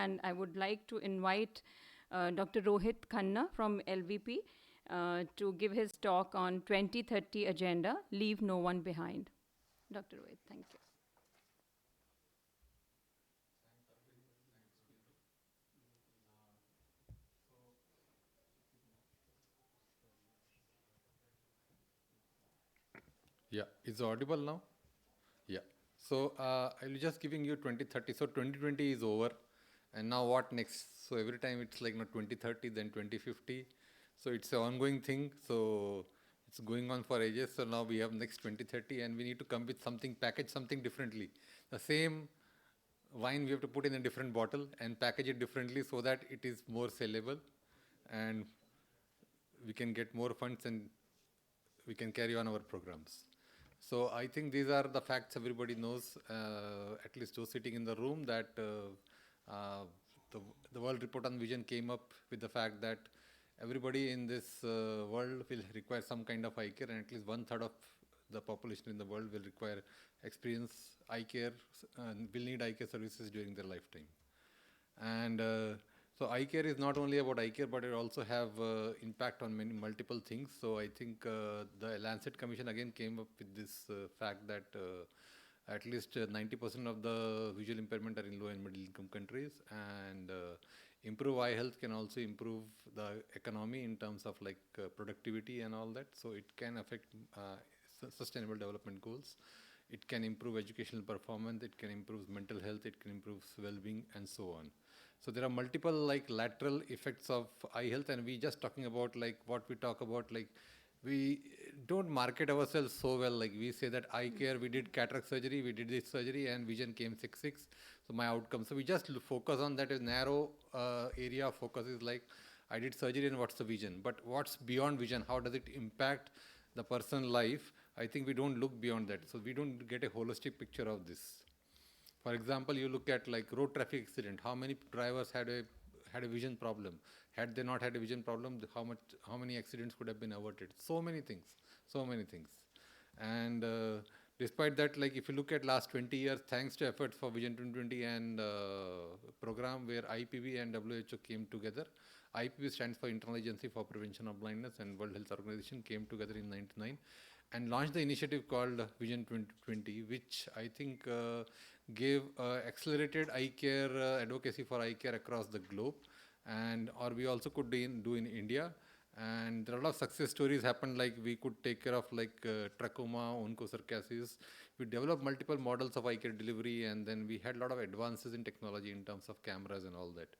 and I would like to invite Dr. Rohit Khanna from LVP to give his talk on 2030 Agenda, Leave No One Behind. Dr. Rohit, thank you. Yeah, is it audible now? Yeah. So I'll be just giving you 2030. So 2020 is over, and now what next? So every time it's like 2030, then 2050. So it's an ongoing thing. So it's going on for ages. So now we have next 2030, and we need to come with something, package something differently. The same wine we have to put in a different bottle and package it differently so that it is more sellable, and we can get more funds and we can carry on our programs. So I think these are the facts everybody knows, at least those sitting in the room, that the World Report on Vision came up with the fact that everybody in this world will require some kind of eye care, and at least 1/3 of the population in the world will require experience eye care, will need eye care services during their lifetime. And so eye care is not only about eye care, but it also have impact on multiple things. So I think the Lancet Commission again came up with this fact that at least 90% of the visual impairment are in low and middle income countries, and improve eye health can also improve the economy in terms of like productivity and all that. So it can affect sustainable development goals. It can improve educational performance, it can improve mental health, it can improve well-being, and so on. So there are multiple like lateral effects of eye health, and we just talking about like what we talk about, like we don't market ourselves so well. Like we say that eye care, we did cataract surgery, we did this surgery, and vision came 6/6. So my outcome. So we just focus on that. A narrow area of focus is like I did surgery and what's the vision, but what's beyond vision? How does it impact the person's life? I think we don't look beyond that. So we don't get a holistic picture of this. For example, you look at like road traffic accident. How many drivers had a vision problem? Had they not had a vision problem, how many accidents could have been averted? So many things, so many things. And despite that, like if you look at last 20 years, thanks to efforts for Vision 2020 and program where IPB and WHO came together. IPB stands for Internal Agency for Prevention of Blindness, and World Health Organization came together in '99 and launched the initiative called Vision 2020, which I think gave accelerated eye care advocacy for eye care across the globe, and or we also could do in India. And there are a lot of success stories happened, like we could take care of like trachoma, onchocerciasis. We developed multiple models of eye care delivery, and then we had a lot of advances in technology in terms of cameras and all that.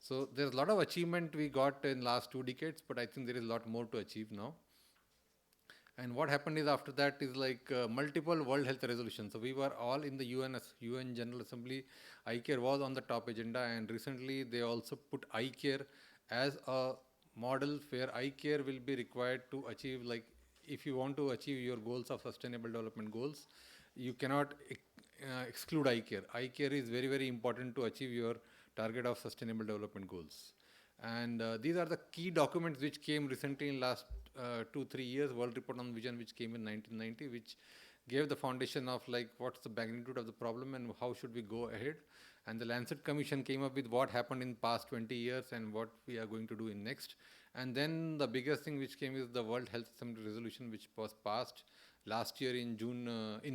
So there's a lot of achievement we got in last 2 decades, but I think there is a lot more to achieve now. And what happened is after that is like multiple World Health resolutions. So we were all in the UN General Assembly. Eye care was on the top agenda, and recently they also put eye care as a model where eye care will be required to achieve, like if you want to achieve your goals of sustainable development goals, you cannot exclude eye care. Eye care is very, very important to achieve your target of sustainable development goals. And these are the key documents which came recently in last 2-3 years. World Report on Vision, which came in 1990, which gave the foundation of like what's the magnitude of the problem and how should we go ahead. And the Lancet Commission came up with what happened in past 20 years and what we are going to do in next. And then the biggest thing which came is the World Health Assembly resolution, which was passed last year in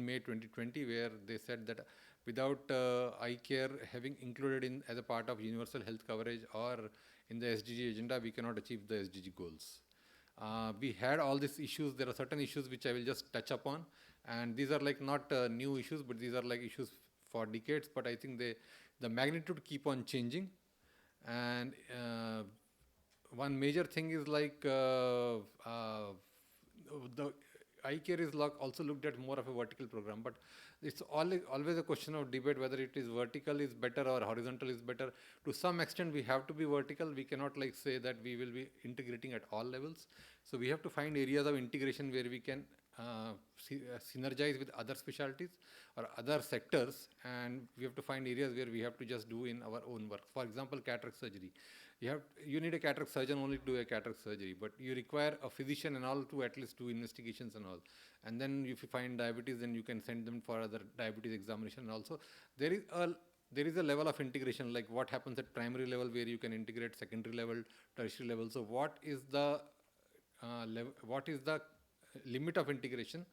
May 2020, where they said that without eye care having included in as a part of universal health coverage or in the SDG agenda, we cannot achieve the SDG goals. We had all these issues. There are certain issues which I will just touch upon, and these are like not new issues, but these are like issues for decades. But I think the magnitude keep on changing, and one major thing is like the eye care is also looked at more of a vertical program, but it's always a question of debate whether it is vertical is better or horizontal is better. To some extent, we have to be vertical. We cannot like say that we will be integrating at all levels. So we have to find areas of integration where we can synergize with other specialties or other sectors, and we have to find areas where we have to just do in our own work. For example, cataract surgery. You need a cataract surgeon only to do a cataract surgery, but you require a physician and all to at least do investigations and all. And then if you find diabetes, then you can send them for other diabetes examination. And also, there is a there is a level of integration, like what happens at primary level where you can integrate secondary level, tertiary level. So what is the limit of integration,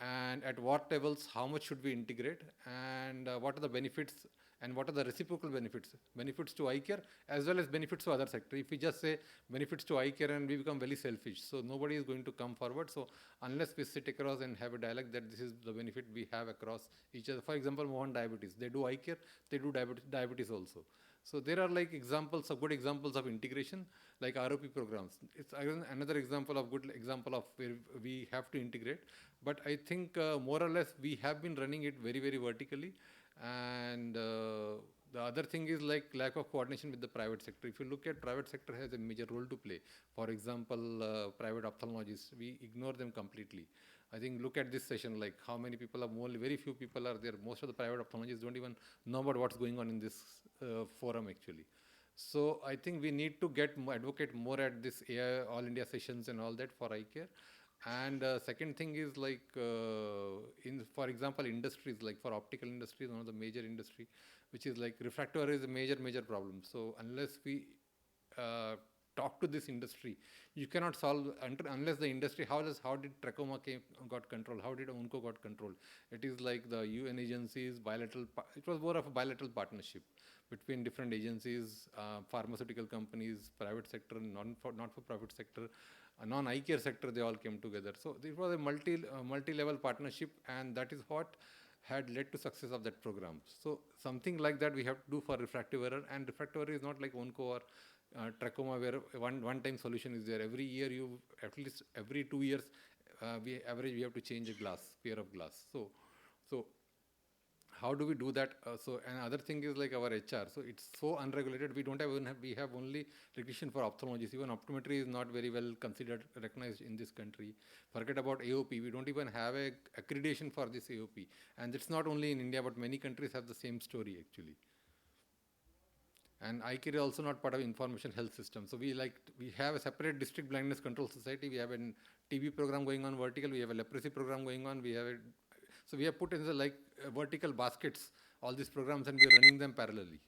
and at what levels how much should we integrate, and what are the benefits and what are the reciprocal benefits to eye care as well as benefits to other sector. If we just say benefits to eye care and we become very selfish, so nobody is going to come forward. So unless we sit across and have a dialogue that this is the benefit we have across each other. For example, Mohan diabetes, they do eye care, they do diabetes also. So there are like examples of good examples of integration, like ROP programs. It's again another example of good example of where we have to integrate. But I think more or less we have been running it very, very vertically. And the other thing is like lack of coordination with the private sector. If you look at private sector has a major role to play. For example, private ophthalmologists, we ignore them completely. I think look at this session, like how many people are, more, very few people are there. Most of the private ophthalmologists don't even know about what's going on in this forum actually. So I think we need to advocate more at this AI All India sessions and all that for eye care. And second thing is like, for example, industries, like for optical industries, one of the major industry, which is like refractor is a major problem. So unless we talk to this industry, you cannot solve unless the industry, how did trachoma got control, how did Onco got control? It is like the UN agencies, bilateral, it was more of a bilateral partnership between different agencies, pharmaceutical companies, private sector, not-for-profit sector, non-eye care sector, they all came together. So it was a multi-level partnership, and that is what had led to success of that program. So something like that we have to do for refractive error, and refractive error is not like Onco or trachoma where one-time solution is there. Every year, at least every 2 years, we have to change a pair of glass. So how do we do that? So another thing is like our HR. So it's so unregulated. We don't we have only recognition for ophthalmologists. Even optometry is not very well recognized in this country. Forget about AOP. We don't even have a accreditation for this AOP. And it's not only in India, but many countries have the same story actually. And eye care is also not part of information health system. So we have a separate district blindness control society. We have a TB program going on vertical. We have a leprosy program going on. So we have put in the vertical baskets all these programs, and we are running them parallelly.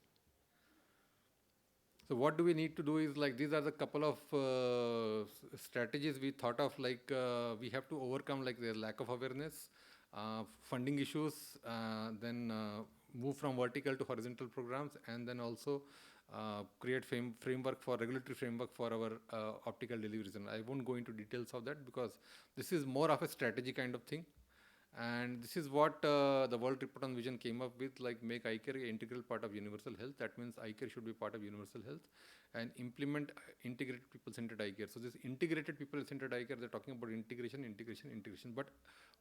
So what do we need to do is like, these are the couple of strategies we thought of, like we have to overcome like the lack of awareness, funding issues, then move from vertical to horizontal programs, and then also create regulatory framework for our optical deliveries. And I won't go into details of that because this is more of a strategy kind of thing. And this is what the World Report on Vision came up with, like make eye care an integral part of universal health. That means eye care should be part of universal health, and implement integrated people-centered eye care. So this integrated people-centered eye care, they're talking about integration. But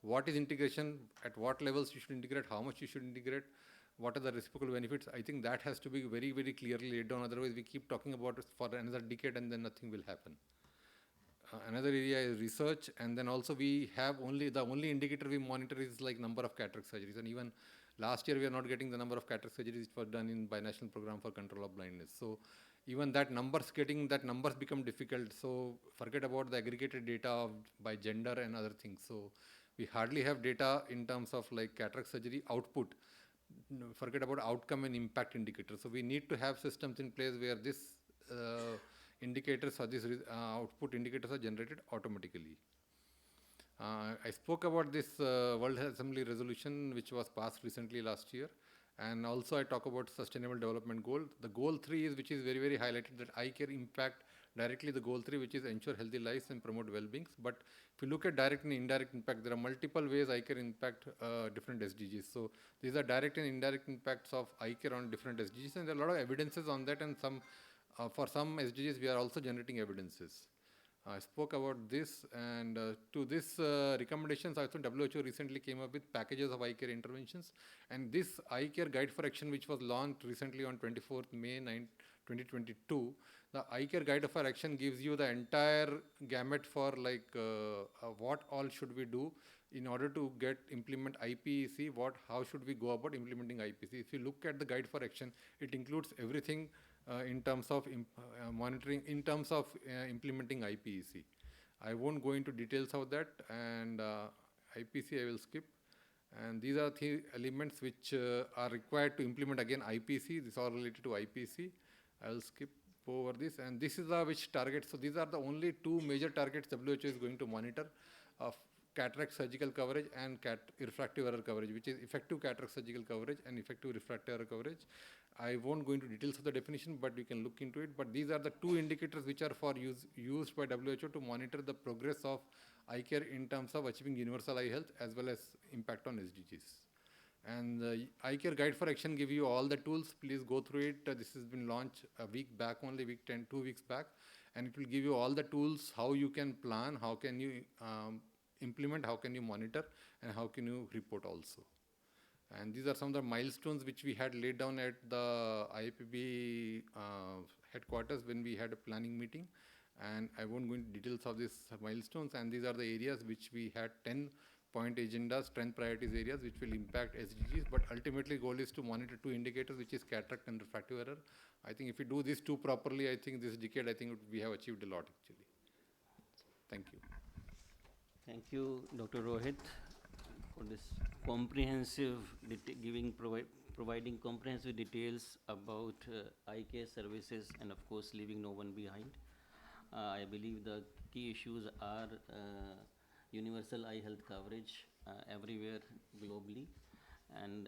what is integration? At what levels you should integrate? How much you should integrate? What are the reciprocal benefits? I think that has to be very, very clearly laid down. Otherwise, we keep talking about it for another decade and then nothing will happen. Another area is research, and then also we have the only indicator we monitor is like number of cataract surgeries. And even last year we are not getting the number of cataract surgeries which were done in binational program for control of blindness. So even that numbers become difficult. So forget about the aggregated data by gender and other things. So we hardly have data in terms of like cataract surgery output. Forget about outcome and impact indicators. So we need to have systems in place where this indicators or these output indicators are generated automatically. I spoke about this World Assembly resolution which was passed recently last year, and also I talk about Sustainable Development Goal. The goal 3 is, which is very, very highlighted, that eye care impact directly the goal 3, which is ensure healthy lives and promote well-being. But if you look at direct and indirect impact, there are multiple ways eye care impact different SDGs. So these are direct and indirect impacts of eye care on different SDGs, and there are a lot of evidences on that, and for some SDGs, we are also generating evidences. I spoke about this, and to this recommendations, also WHO recently came up with packages of eye care interventions. And this eye care guide for action, which was launched recently on 24th May 2022, the eye care guide for action gives you the entire gamut for like what all should we do in order to implement IPEC, how should we go about implementing IPEC. If you look at the guide for action, it includes everything in terms of monitoring, in terms of implementing IPEC. I won't go into details of that, and IPEC I will skip. And these are the elements which are required to implement again IPC. This is all related to IPC. I will skip over this. And this is the which targets. So these are the only two major targets WHO is going to monitor of cataract surgical coverage and refractive error coverage, which is effective cataract surgical coverage and effective refractive error coverage. I won't go into details of the definition, but you can look into it. But these are the two indicators which are for used by WHO to monitor the progress of eye care in terms of achieving universal eye health as well as impact on SDGs. And the eye care guide for action give you all the tools. Please go through it. This has been launched a week back only, 2 weeks back, and it will give you all the tools, how you can plan, how can you implement, how can you monitor, and how can you report also. And these are some of the milestones which we had laid down at the IAPB headquarters when we had a planning meeting. And I won't go into details of these milestones. And these are the areas which we had 10-point agendas, 10 priorities areas which will impact SDGs. But ultimately, goal is to monitor two indicators, which is cataract and refractive error. I think if we do these two properly, I think this decade, I think we have achieved a lot actually. Thank you. Thank you, Dr. Rohit, for this comprehensive providing comprehensive details about eye care services and of course leaving no one behind. I believe the key issues are universal eye health coverage everywhere globally and